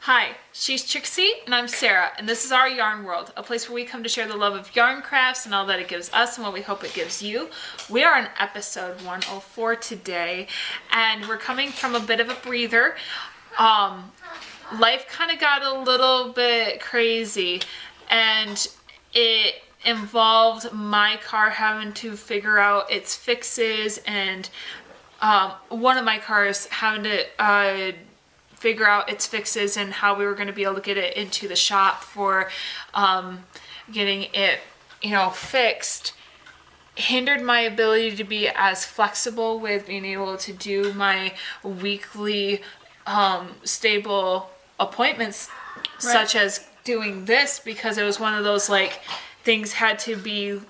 Hi, she's Trixie and I'm Sarah, and this is our Yarn World, a place where we come to share the love of yarn crafts and all that it gives us and what we hope it gives you. We are on episode 104 today, and we're coming from a bit of a breather. Life kind of got a little bit crazy, and it involved my car having to figure out its fixes, and one of my cars having to figure out its fixes and how we were going to be able to get it into the shop for getting it, fixed. Hindered my ability to be as flexible with being able to do my weekly stable appointments, such as doing this, because it was one of those things had to be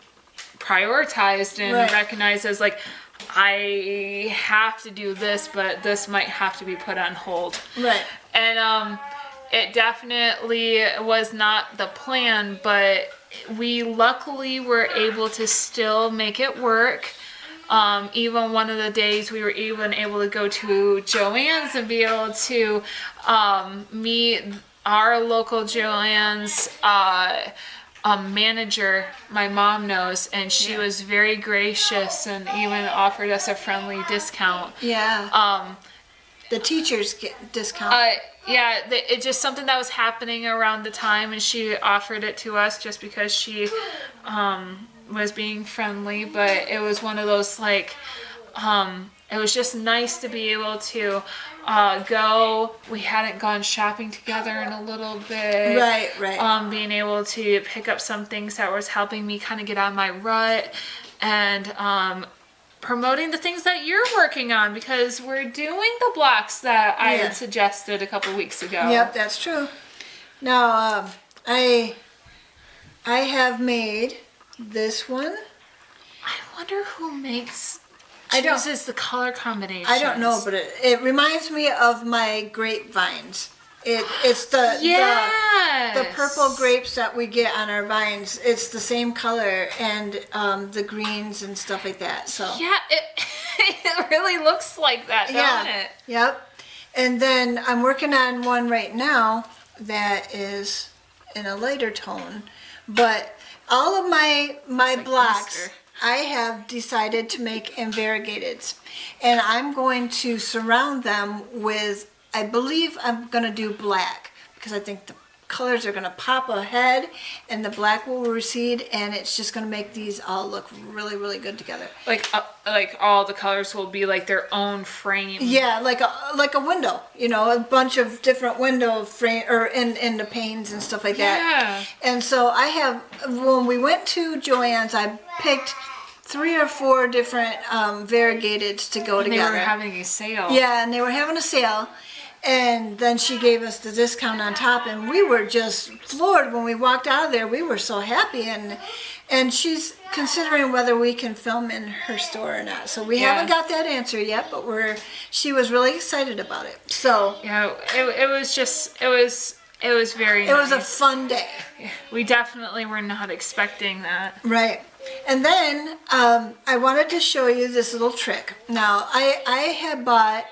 prioritized and recognized as I have to do this, but this might have to be put on hold. Right. And it definitely was not the plan, but we luckily were able to still make it work. Even one of the days we were even able to go to JoAnn's and be able to meet our local JoAnn's manager my mom knows, and she was very gracious and even offered us a friendly discount. The teachers get discount. It's just something that was happening around the time, and she offered it to us just because she was being friendly. But it was one of those it was just nice to be able to go. We hadn't gone shopping together in a little bit. Right. Being able to pick up some things that was helping me kind of get out of my rut, and promoting the things that you're working on, because we're doing the blocks that I had suggested a couple weeks ago. Yep, that's true. Now, I have made this one. I wonder who chooses the color combinations. I don't know, but it reminds me of my grapevines. It's the purple grapes that we get on our vines. It's the same color, and the greens and stuff like that. So it really looks like that, don't it? Yep. And then I'm working on one right now that is in a lighter tone. But all of my blocks, Easter, I have decided to make in variegateds, and I'm going to surround them with, I believe I'm going to do black, because I think the colors are going to pop ahead and the black will recede, and it's just going to make these all look really, really good together. Like all the colors will be like their own frame. Yeah, like a window, a bunch of different window frame or in the panes and stuff like that. And so when we went to JoAnn's, I picked 3 or 4 different variegateds to go together. They were having a sale. Yeah, and they were having a sale. And then she gave us the discount on top, and we were just floored when we walked out of there. We were so happy, and she's considering whether we can film in her store or not. So we haven't got that answer yet, but she was really excited about it. So it was very nice. It was a fun day. We definitely were not expecting that. Right. And then I wanted to show you this little trick. Now, I had bought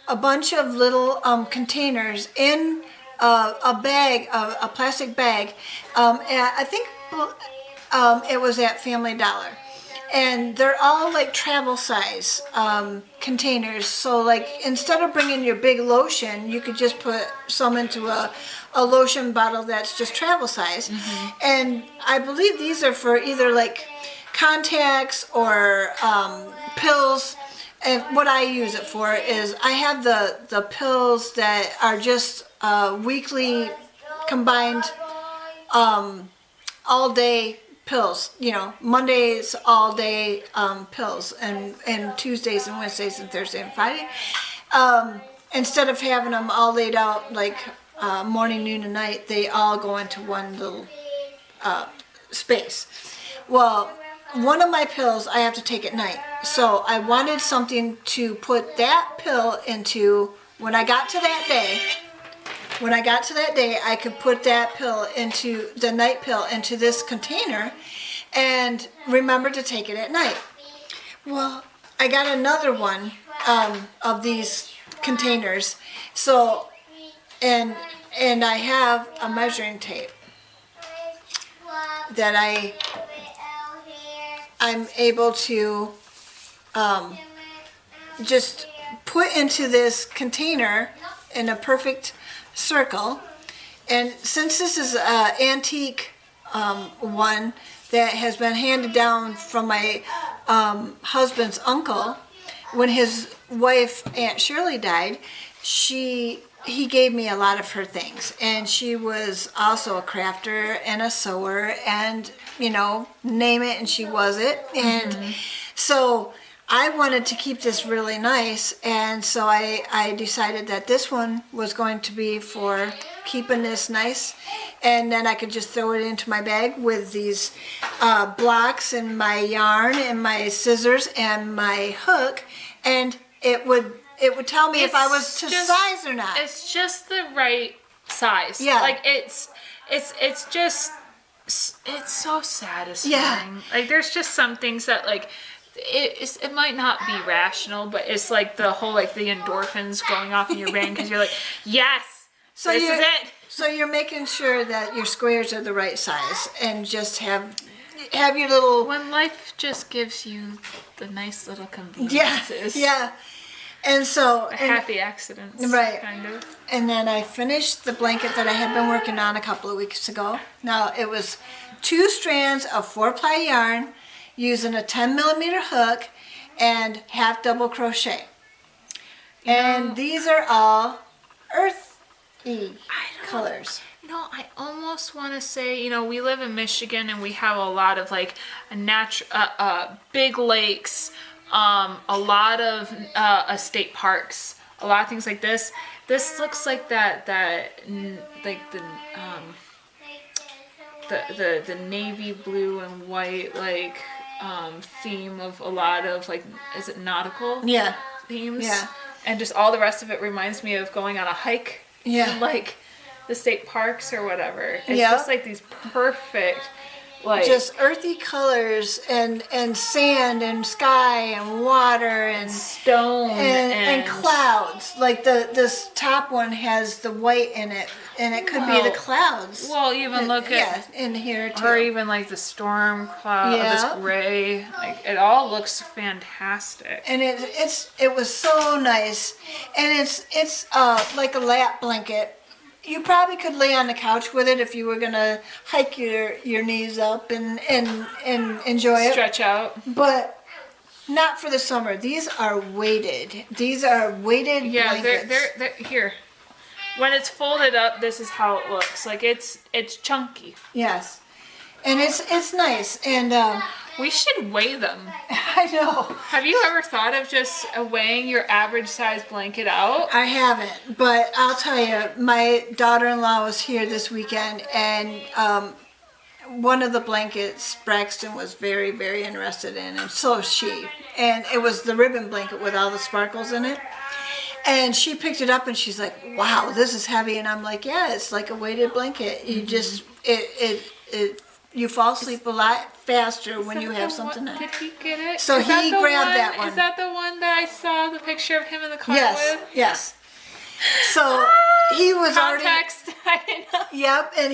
a bunch of little containers in a bag, a plastic bag. I think it was at Family Dollar. And they're all travel size containers. So instead of bringing your big lotion, you could just put some into a lotion bottle that's just travel size. Mm-hmm. And I believe these are for either contacts or pills. And what I use it for is I have the pills that are just weekly combined all day pills, Mondays all day pills, and Tuesdays and Wednesdays and Thursday and Friday. Instead of having them all laid out morning, noon, and night, they all go into one little space. Well, one of my pills I have to take at night, so I wanted something to put that pill into. When I got to that day, I could put that pill into the night pill into this container and remember to take it at night. Well, I got another one of these containers. So, and and I have a measuring tape that I'm able to just put into this container in a perfect circle. And since this is an antique one that has been handed down from my husband's uncle, when his wife Aunt Shirley died, he gave me a lot of her things, and she was also a crafter and a sewer, and name it and she was it. And so I wanted to keep this really nice, and so I decided that this one was going to be for keeping this nice, and then I could just throw it into my bag with these blocks and my yarn and my scissors and my hook, and it would tell me if I was to size or not. It's just the right size. Yeah. Like it's so satisfying. Yeah. Like there's just some things that like it might not be rational, but it's like the whole like the endorphins going off in your brain because you're like, yes, this is it. So you're making sure that your squares are the right size, and just have your little. When life just gives you the nice little Yeah, conveniences. yeah. And so Happy accidents, right? Kind of. And then I finished the blanket that I had been working on a couple of weeks ago. Now it was 2 strands of 4-ply yarn, using a 10mm hook and half double crochet. And these are all earthy colors. No, I almost want to say, we live in Michigan and we have a lot of like big lakes, a lot of state parks, a lot of things like this. This looks like like the navy blue and white theme of a lot of like, is it nautical? Yeah. Themes? Yeah. And just all the rest of it reminds me of going on a hike. Yeah. In, like the state parks or whatever. It's Yeah. just like these perfect, like just earthy colors and sand and sky and water and stone and clouds. Like this top one has the white in it, and it could be the clouds. Well, even look at in here too. or even like the storm cloud, this gray. Like it all looks fantastic. And it was so nice, and it's like a lap blanket. You probably could lay on the couch with it if you were gonna hike your knees up and enjoy it. Stretch out. But not for the summer. These are weighted. These are weighted blankets. they're here. When it's folded up, this is how it looks. Like it's chunky. Yes, and it's nice. And we should weigh them. I know. Have you ever thought of just weighing your average size blanket out? I haven't, but I'll tell you, my daughter-in-law was here this weekend, and one of the blankets Braxton was very, very interested in, and so is she. And it was the ribbon blanket with all the sparkles in it. And she picked it up and she's like, wow, this is heavy. And I'm like, yeah, it's like a weighted blanket. You just, you fall asleep a lot faster when you have something on. Did he get it? So he grabbed that one. Is that the one that I saw the picture of him in the car with? Yes. So he was Context. I didn't know. Yep, and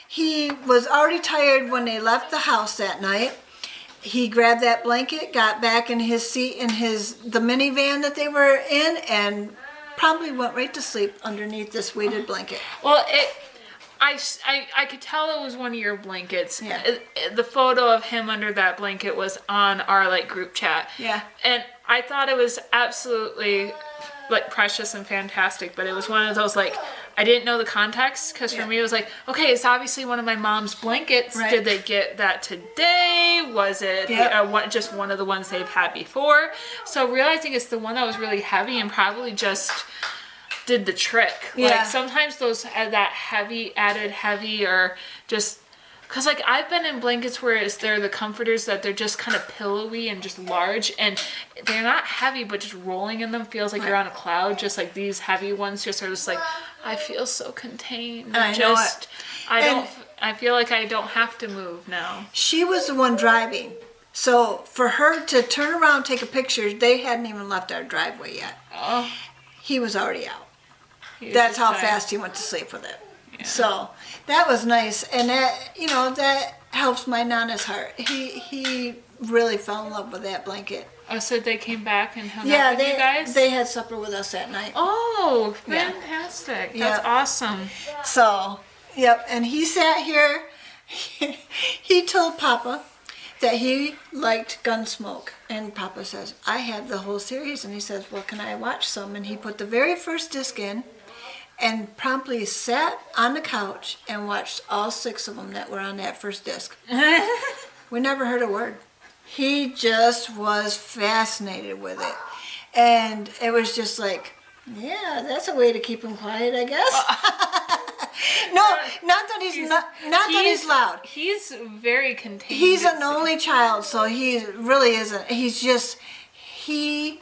he was already tired when they left the house that night. He grabbed that blanket, got back in his seat in the minivan that they were in, and probably went right to sleep underneath this weighted blanket. Well, I could tell it was one of your blankets. Yeah. The photo of him under that blanket was on our group chat. Yeah. And I thought it was absolutely precious and fantastic, but it was one of those I didn't know the context because for me it was okay, it's obviously one of my mom's blankets. Right. Did they get that today? Was it just one of the ones they've had before? So realizing it's the one that was really heavy and probably just did the trick. Yeah. Sometimes those that added heavy or just because I've been in blankets where they're the comforters that they're just kind of pillowy and just large and they're not heavy, but just rolling in them feels like you're on a cloud. Just like these heavy ones just are just I feel so contained. I know it. I feel like I don't have to move now. She was the one driving. So for her to turn around and take a picture, they hadn't even left our driveway yet. Oh. He was already out. that's how fast he went to sleep with it. Yeah. So that was nice, and that that helps my Nana's heart. He really fell in love with that blanket. Oh, so they came back and hung out with you guys? They had supper with us that night. Oh, fantastic. Yeah. That's awesome. So, yep, and he sat here. He told Papa that he liked Gunsmoke. And Papa says, I had the whole series. And he says, well, can I watch some? And he put the very first disc in and promptly sat on the couch and watched all 6 of them that were on that first disc. We never heard a word. He just was fascinated with it. And it was just like, yeah, that's a way to keep him quiet, I guess. No, not that he's loud. He's very contained. He's an only child, so he really isn't. He's just, he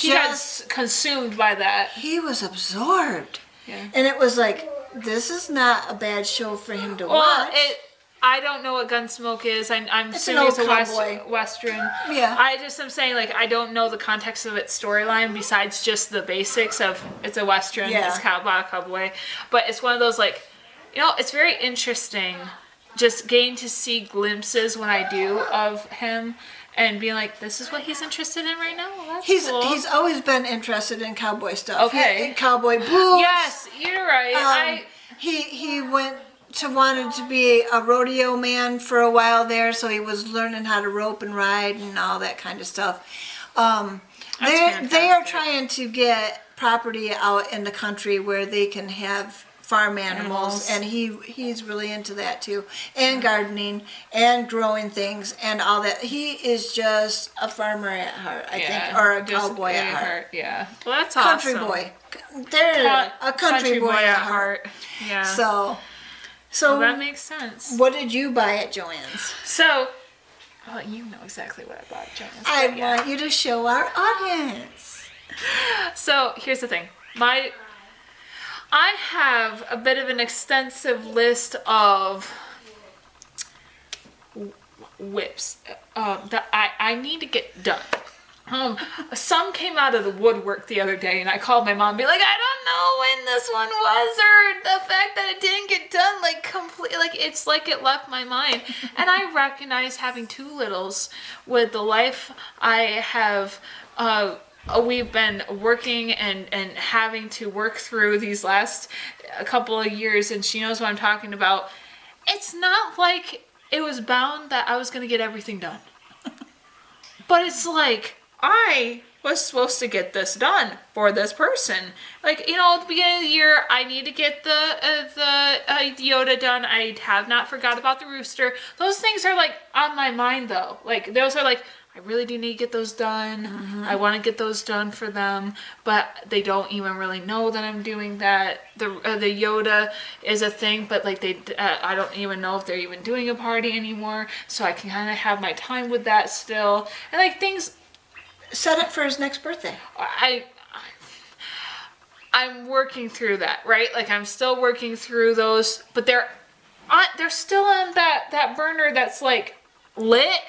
got consumed by that. He was absorbed. Yeah. And it was like, this is not a bad show for him to watch. I don't know what Gunsmoke is. I'm assuming it's a Western. Yeah. I'm saying, like, I don't know the context of its storyline besides just the basics of it's a Western, it's about a cowboy. But it's one of those, like, it's very interesting just getting to see glimpses when I do of him and being like, this is what he's interested in right now? Well, that's cool. He's always been interested in cowboy stuff. Okay. Cowboy boots. Yes, you're right. He wanted to be a rodeo man for a while there, so he was learning how to rope and ride and all that kind of stuff. They are trying to get property out in the country where they can have farm animals, and he's really into that too, and gardening and growing things and all that. He is just a farmer at heart, I think, or a cowboy at heart. Yeah, well, that's country awesome. Boy. They're a country boy at heart. Yeah. So well, that makes sense. What did you buy at JoAnn's? So, you know exactly what I bought at JoAnn's. I want you to show our audience. So here's the thing. I have a bit of an extensive list of whips that I need to get done. Some came out of the woodwork the other day, and I called my mom and be like, I don't know when this one was, or the fact that it didn't get done, like, completely, like, it's like it left my mind. And I recognize having 2 littles with the life I have, we've been working and having to work through these last couple of years, and she knows what I'm talking about. It's not like it was bound that I was going to get everything done. But it's like, I was supposed to get this done for this person. Like, at the beginning of the year, I need to get the Yoda done. I have not forgot about the rooster. Those things are, like, on my mind, though. Like, those are, like, I really do need to get those done. Mm-hmm. I want to get those done for them, but they don't even really know that I'm doing that. The Yoda is a thing, but like I don't even know if they're even doing a party anymore. So I can kind of have my time with that still, and like things. Set it for his next birthday. I'm working through that, right? Like I'm still working through those, but they're still on that burner that's like lit.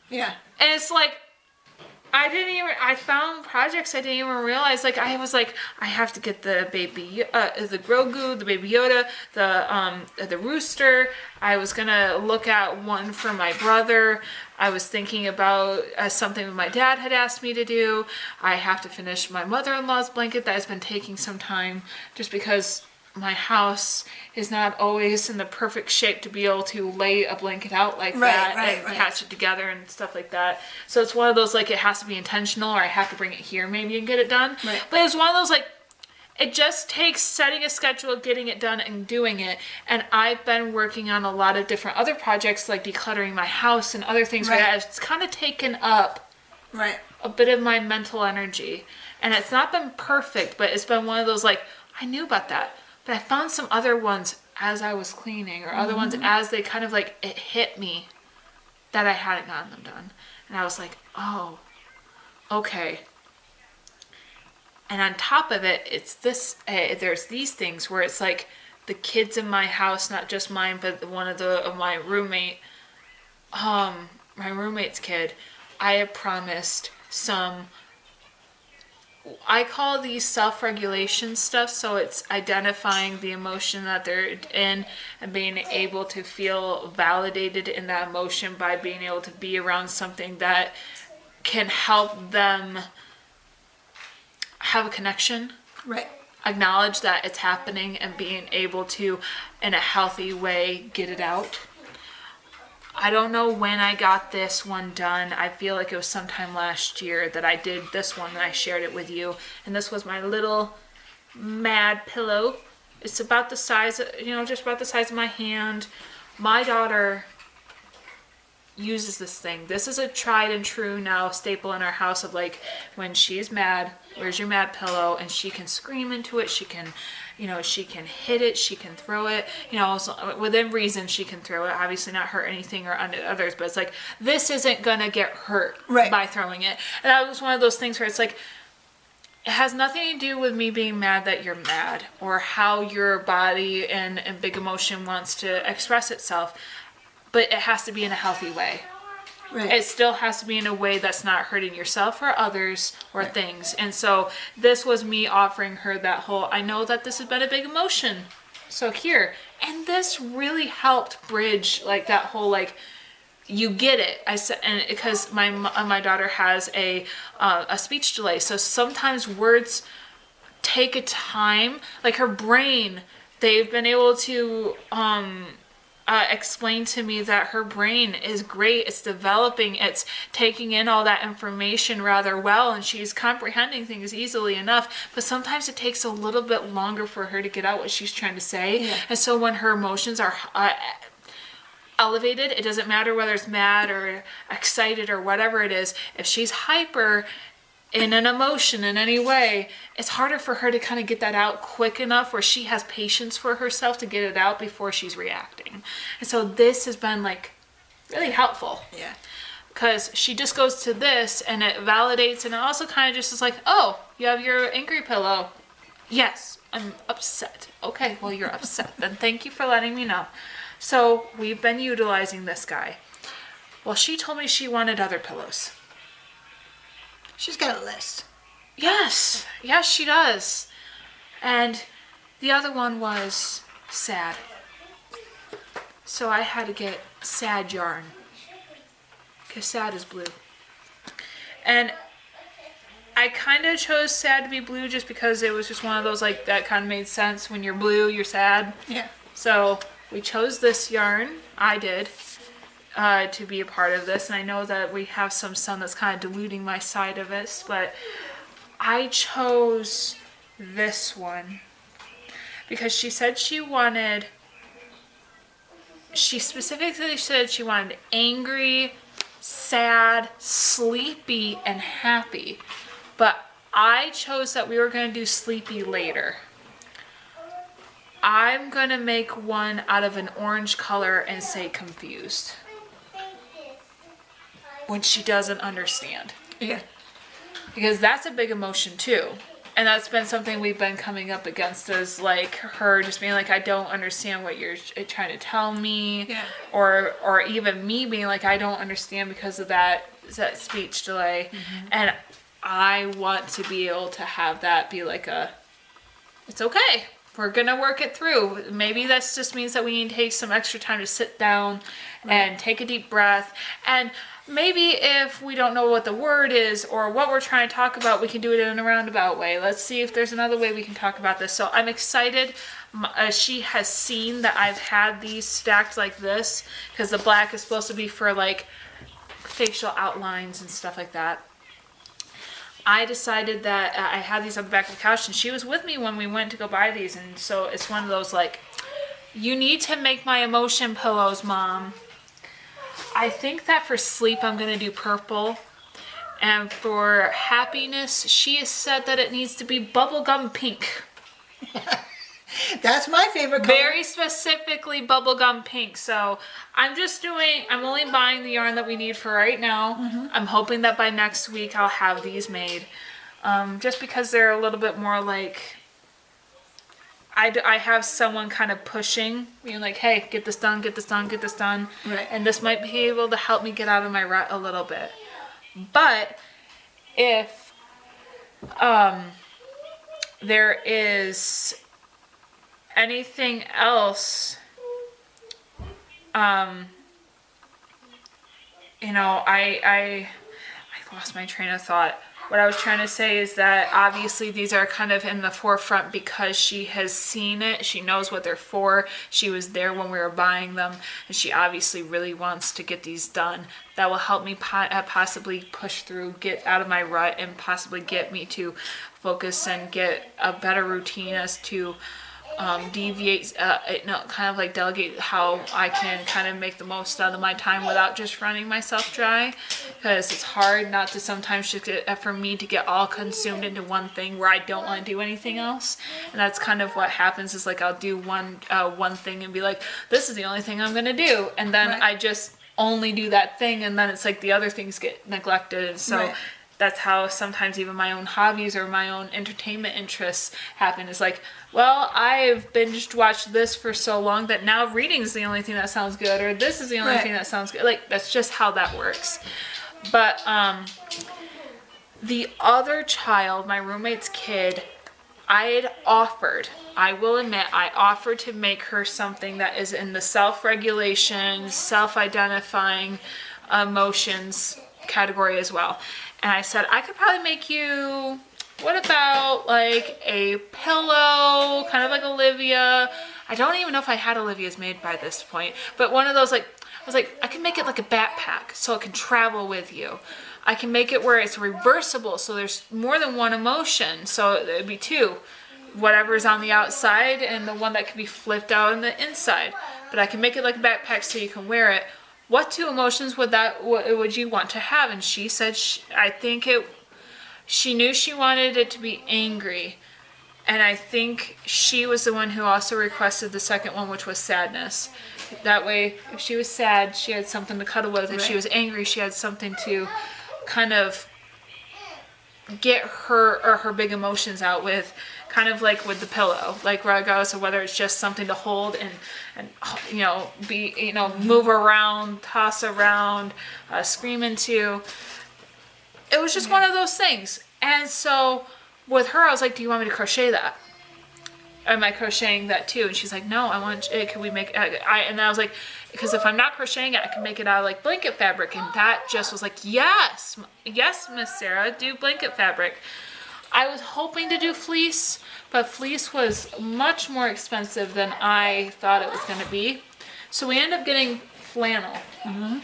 Yeah. And it's like, I found projects I didn't even realize. Like, I was like, I have to get the baby, the Grogu, the baby Yoda, the rooster. I was gonna look at one for my brother. I was thinking about something my dad had asked me to do. I have to finish my mother-in-law's blanket that has been taking some time just because my house is not always in the perfect shape to be able to lay a blanket out like that and patch it together and stuff like that. So it's one of those, like, it has to be intentional, or I have to bring it here maybe and get it done. Right. But it's one of those, like, it just takes setting a schedule, getting it done, and doing it. And I've been working on a lot of different other projects, like decluttering my house and other things like that. It's kind of taken up a bit of my mental energy. And it's not been perfect, but it's been one of those, like, I knew about that. But I found some other ones as I was cleaning, or other ones as they kind of like, it hit me that I hadn't gotten them done. And I was like, oh, okay. And on top of it, it's this, there's these things where it's like the kids in my house, not just mine, but one of my roommate's kid, I had promised some I call these self-regulation stuff, so it's identifying the emotion that they're in and being able to feel validated in that emotion by being able to be around something that can help them have a connection. Right. Acknowledge that it's happening and being able to, in a healthy way, get it out. I don't know when I got this one done. I feel like it was sometime last year that I did this one and I shared it with you. And this was my little mad pillow. It's about the size, just about the size of my hand. My daughter uses this thing. This is a tried and true now staple in our house of like, when she's mad, where's your mad pillow? And she can scream into it. She can, she can hit it. She can throw it, so within reason she can throw it. Obviously not hurt anything or others, but it's like, this isn't gonna get hurt by throwing it. And that was one of those things where it's like, it has nothing to do with me being mad that you're mad or how your body and big emotion wants to express itself. But it has to be in a healthy way. Right. It still has to be in a way that's not hurting yourself or others or things. And so this was me offering her that whole, I know that this has been a big emotion. So here. And this really helped bridge like that whole like, you get it. I said, and because my daughter has a speech delay. So sometimes words take a time. Like her brain, they've been able to explain to me that her brain is great. It's developing. It's taking in all that information rather well, and she's comprehending things easily enough. But sometimes it takes a little bit longer for her to get out what she's trying to say. Yeah. And so when her emotions are elevated, it doesn't matter whether it's mad or excited or whatever it is. If she's hyper in an emotion in any way, it's harder for her to kind of get that out quick enough where she has patience for herself to get it out before she's reacting. And so this has been like really helpful. Yeah. Because she just goes to this and it validates, and it also kind of just is like, oh, you have your angry pillow. Yes, I'm upset. Okay, well, you're upset. Then thank you for letting me know. So we've been utilizing this guy. Well, she told me she wanted other pillows. She's got a list. Yes, she does. And the other one was sad. So I had to get sad yarn. Because sad is blue. And I kind of chose sad to be blue just because it was just one of those, like, that kind of made sense. When you're blue, you're sad. Yeah. So we chose this yarn. I did. To be a part of this, and I know that we have some sun that's kind of diluting my side of this, but I chose this one because she specifically said she wanted angry, sad, sleepy, and happy, but I chose that we were going to do sleepy later. I'm going to make one out of an orange color and say confused. When she doesn't understand. Yeah. Because that's a big emotion too. And that's been something we've been coming up against, is like her just being like, I don't understand what you're trying to tell me. Yeah. Or even me being like, I don't understand because of that speech delay. Mm-hmm. And I want to be able to have that be like it's okay. We're going to work it through. Maybe that just means that we need to take some extra time to sit down and take a deep breath. And maybe if we don't know what the word is or what we're trying to talk about, we can do it in a roundabout way. Let's see if there's another way we can talk about this. So I'm excited. She has seen that I've had these stacked like this because the black is supposed to be for like facial outlines and stuff like that. I decided that I had these on the back of the couch, and she was with me when we went to go buy these. And so it's one of those like, you need to make my emotion pillows, Mom. I think that for sleep, I'm going to do purple. And for happiness, she has said that it needs to be bubblegum pink. That's my favorite color. Very specifically bubblegum pink. So I'm only buying the yarn that we need for right now. Mm-hmm. I'm hoping that by next week I'll have these made. Just because they're a little bit more like, I have someone kind of pushing, being like, hey, get this done, get this done, get this done. Right. And this might be able to help me get out of my rut a little bit. But if there is anything else, I lost my train of thought. What I was trying to say is that obviously these are kind of in the forefront because she has seen it. She knows what they're for. She was there when we were buying them, and she obviously really wants to get these done. That will help me possibly push through, get out of my rut, and possibly get me to focus and get a better routine as to deviate, kind of like delegate how I can kind of make the most out of my time without just running myself dry, because it's hard not to sometimes just for me to get all consumed into one thing where I don't want to do anything else. And that's kind of what happens is like I'll do one thing and be like, this is the only thing I'm gonna do, and then I just only do that thing, and then it's like the other things get neglected. And so that's how sometimes even my own hobbies or my own entertainment interests happen. Is like, well, I've binged watched this for so long that now reading is the only thing that sounds good, or this is the only thing that sounds good. Like, that's just how that works. But the other child, my roommate's kid, I will admit, I offered to make her something that is in the self-regulation, self-identifying emotions category as well. And I said, I could probably make you, what about like a pillow, kind of like Olivia. I don't even know if I had Olivia's made by this point, but one of those, like, I was like, I can make it like a backpack so it can travel with you. I can make it where it's reversible, so there's more than one emotion, so it'd be two. Whatever's on the outside and the one that can be flipped out on the inside. But I can make it like a backpack so you can wear it. What two emotions would you want to have? And she said, she knew she wanted it to be angry. And I think she was the one who also requested the second one, which was sadness. That way, if she was sad, she had something to cuddle with. If she was angry, she had something to kind of get her big emotions out with, kind of like with the pillow, like regardless of whether it's just something to hold and move around, toss around, scream into. It was just one of those things. And so with her, I was like, do you want me to crochet that? Am I crocheting that too? And she's like, no, I want it. Can we make it? And I was like, because if I'm not crocheting it, I can make it out of like blanket fabric. And that just was like, yes, Miss Sarah, do blanket fabric. I was hoping to do fleece, but fleece was much more expensive than I thought it was going to be. So we ended up getting flannel. Mm-hmm.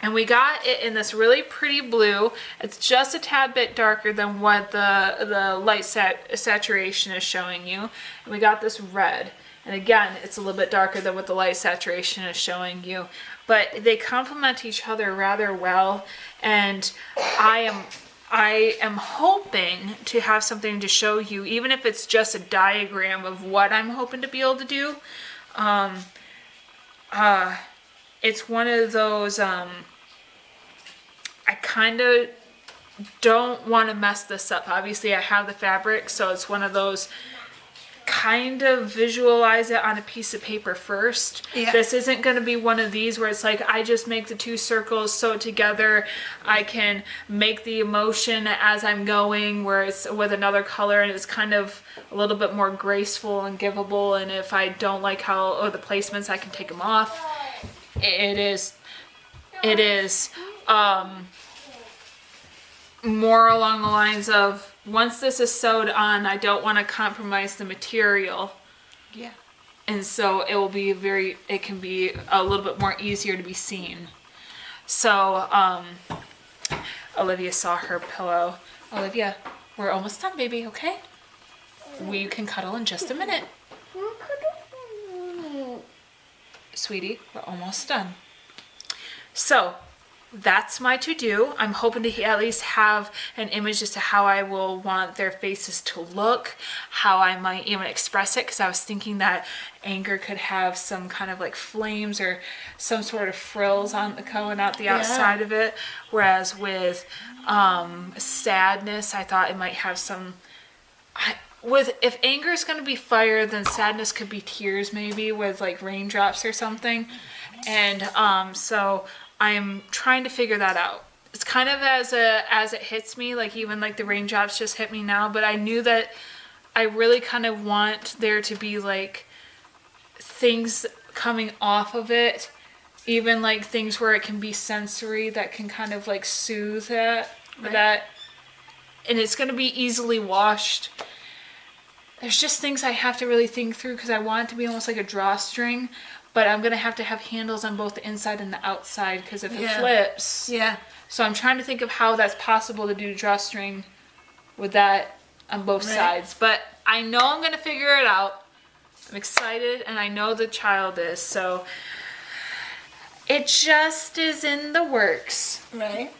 And we got it in this really pretty blue. It's just a tad bit darker than what the light saturation is showing you. And we got this red. And again, it's a little bit darker than what the light saturation is showing you. But they complement each other rather well. And I am hoping to have something to show you, even if it's just a diagram of what I'm hoping to be able to do. It's one of those, I kind of don't want to mess this up. Obviously, I have the fabric, so it's one of those, kind of visualize it on a piece of paper first. Yeah. This isn't going to be one of these where it's like I just make the two circles, sew it together. I can make the emotion as I'm going, where it's with another color and it's kind of a little bit more graceful and giveable. And if I don't like how the placements, I can take them off. It is more along the lines of, once this is sewed on, I don't want to compromise the material. Yeah. And so it can be a little bit more easier to be seen. So, Olivia saw her pillow. Olivia, we're almost done, baby, okay? We can cuddle in just a minute. Sweetie, we're almost done. So, that's my to-do. I'm hoping to at least have an image as to how I will want their faces to look, how I might even express it, because I was thinking that anger could have some kind of like flames or some sort of frills on going out the outside of it, whereas with sadness, I thought it might have some... if anger is going to be fire, then sadness could be tears, maybe with like raindrops or something. And so I'm trying to figure that out. it's kind of as it hits me, like even like the raindrops just hit me now, but I knew that I really kind of want there to be like things coming off of it, even like things where it can be sensory that can kind of like soothe that, and it's going to be easily washed. There's just things I have to really think through because I want it to be almost like a drawstring, but I'm going to have handles on both the inside and the outside because if it flips. Yeah. So I'm trying to think of how that's possible to do drawstring with that on both sides. But I know I'm going to figure it out. I'm excited, and I know the child is. So it just is in the works. Right.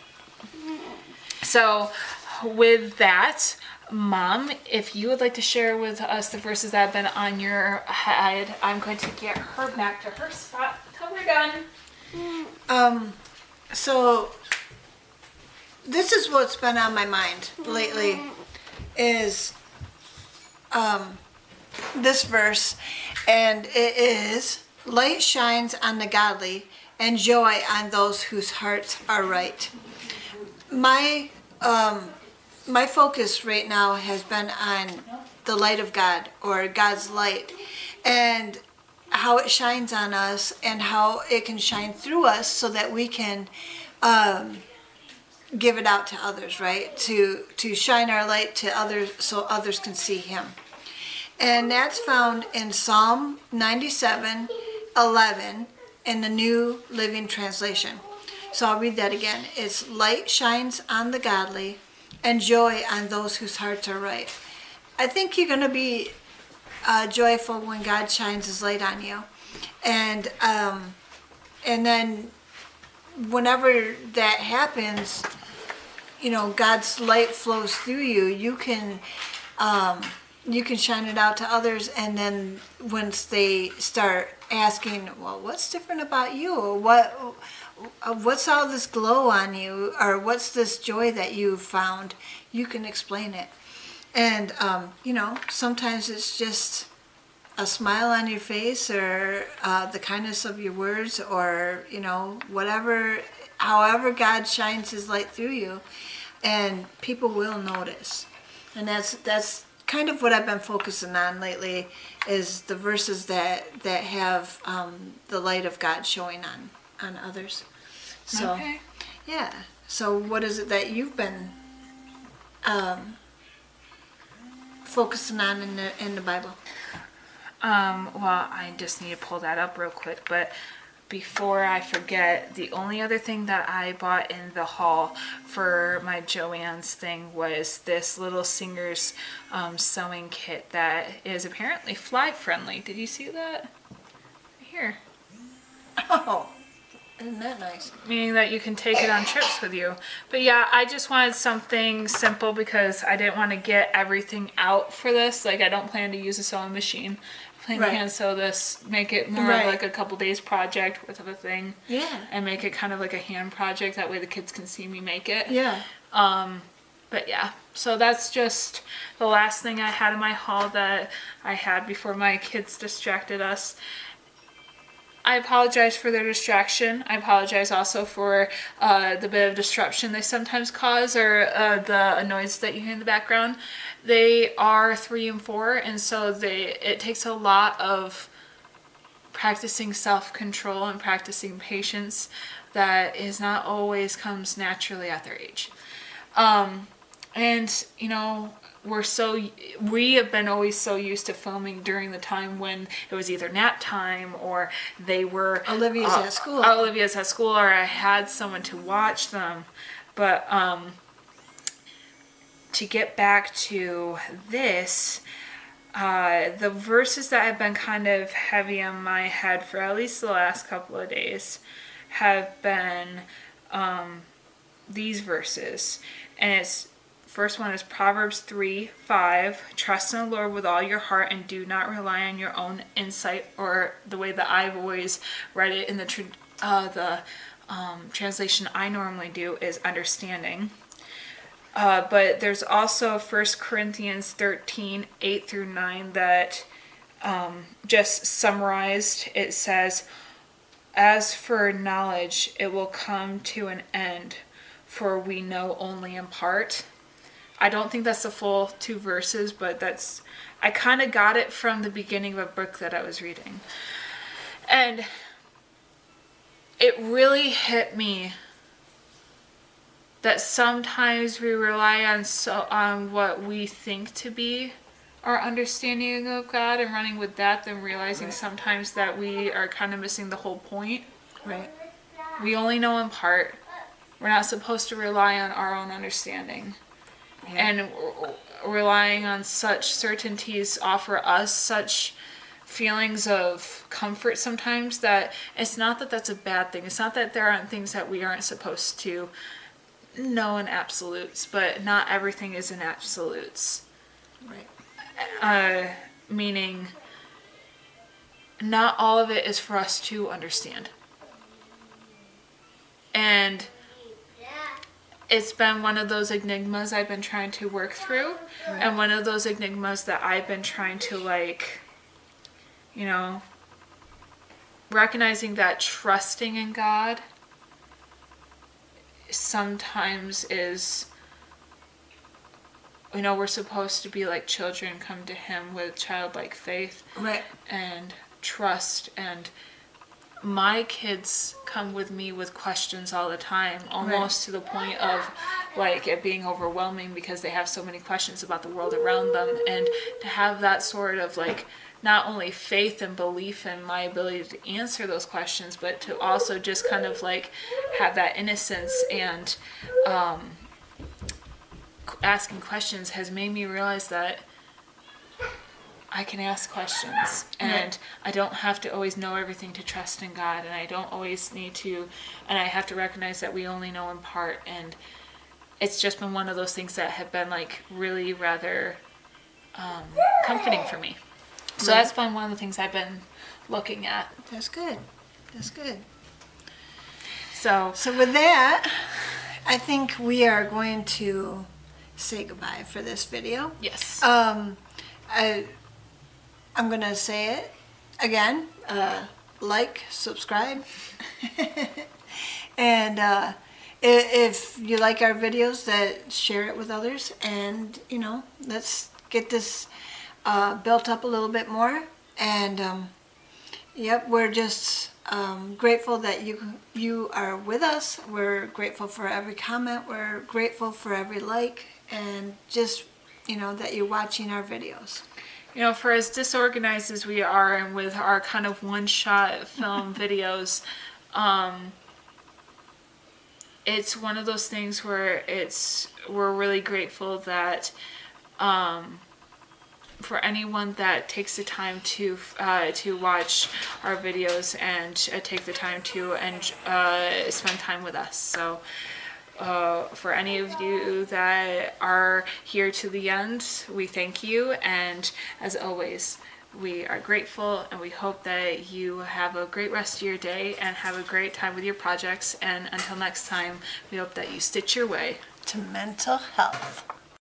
So with that, Mom, if you would like to share with us the verses that have been on your head, I'm going to get her back to her spot until we're done. So this is what's been on my mind lately is this verse, and it is, light shines on the godly and joy on those whose hearts are right. My focus right now has been on the light of God, or God's light, and how it shines on us and how it can shine through us so that we can give it out to others, right? To shine our light to others so others can see Him. And that's found in Psalm 97:11 in the New Living Translation. So I'll read that again. It's light shines on the godly and joy on those whose hearts are right. I think you're going to be joyful when God shines His light on you. And then whenever that happens, God's light flows through you. You can shine it out to others, and then once they start asking, well, what's different about you? Or what's all this glow on you? Or what's this joy that you found? You can explain it. And, sometimes it's just a smile on your face, or the kindness of your words, or, whatever, however God shines His light through you, and people will notice. And that's kind of what I've been focusing on lately, is the verses that have the light of God showing on others. So, yeah. So what is it that you've been focusing on in the Bible? Well, I just need to pull that up real quick, but before I forget, the only other thing that I bought in the haul for my JoAnn's thing was this little singer's sewing kit that is apparently fly friendly. Did you see that? Here. Oh, isn't that nice? Meaning that you can take it on trips with you. But yeah, I just wanted something simple because I didn't want to get everything out for this. Like, I don't plan to use a sewing machine. I plan to hand sew this, make it more of like a couple days project worth of a thing. Yeah. And make it kind of like a hand project. That way the kids can see me make it. Yeah. But yeah, so that's just the last thing I had in my haul that I had before my kids distracted us. I apologize for their distraction. I apologize also for the bit of disruption they sometimes cause, or the noise that you hear in the background. They are 3 and 4, and so it takes a lot of practicing self-control and practicing patience that is not always comes naturally at their age. And we have been always so used to filming during the time when it was either nap time, or they were Olivia's at school. Olivia's at school, or I had someone to watch them. But to get back to this, the verses that have been kind of heavy on my head for at least the last couple of days have been these verses, and it's first one is Proverbs 3:5. Trust in the Lord with all your heart and do not rely on your own insight, or the way that I've always read it in the translation I normally do is understanding. But there's also 1 Corinthians 13:8-9 that just summarized. It says, as for knowledge, it will come to an end. for we know only in part. I don't think that's the full 2 verses, but I kind of got it from the beginning of a book that I was reading. And it really hit me that sometimes we rely on what we think to be our understanding of God and running with that, then realizing sometimes that we are kind of missing the whole point. Right. We only know in part. We're not supposed to rely on our own understanding. Yeah. And relying on such certainties offer us such feelings of comfort sometimes that it's not that that's a bad thing. It's not that there aren't things that we aren't supposed to know in absolutes, but not everything is in absolutes. Right. Meaning, not all of it is for us to understand. And it's been one of those enigmas I've been trying to work through, and one of those enigmas that I've been trying to recognizing that trusting in God sometimes is, we're supposed to be like children, come to Him with childlike faith, right, and trust. And my kids come with me with questions all the time, almost to the point of it being overwhelming because they have so many questions about the world around them. And to have that sort of not only faith and belief in my ability to answer those questions, but to also just kind of have that innocence and asking questions has made me realize that I can ask questions, and I don't have to always know everything to trust in God, and I don't always need to, and I have to recognize that we only know in part. And it's just been one of those things that have been really rather comforting for me. So that's been one of the things I've been looking at. That's good. That's good. So with that, I think we are going to say goodbye for this video. Yes. I'm going to say it again. Subscribe. And if you like our videos, share it with others. And, let's get this built up a little bit more. And, we're just grateful that you are with us. We're grateful for every comment. We're grateful for every like. And just, that you're watching our videos. For as disorganized as we are, and with our kind of one-shot film videos, it's one of those things where we're really grateful that for anyone that takes the time to watch our videos and take the time to spend time with us. So for any of you that are here to the end, we thank you, and as always, we are grateful, and we hope that you have a great rest of your day and have a great time with your projects. And until next time, we hope that you stitch your way to mental health.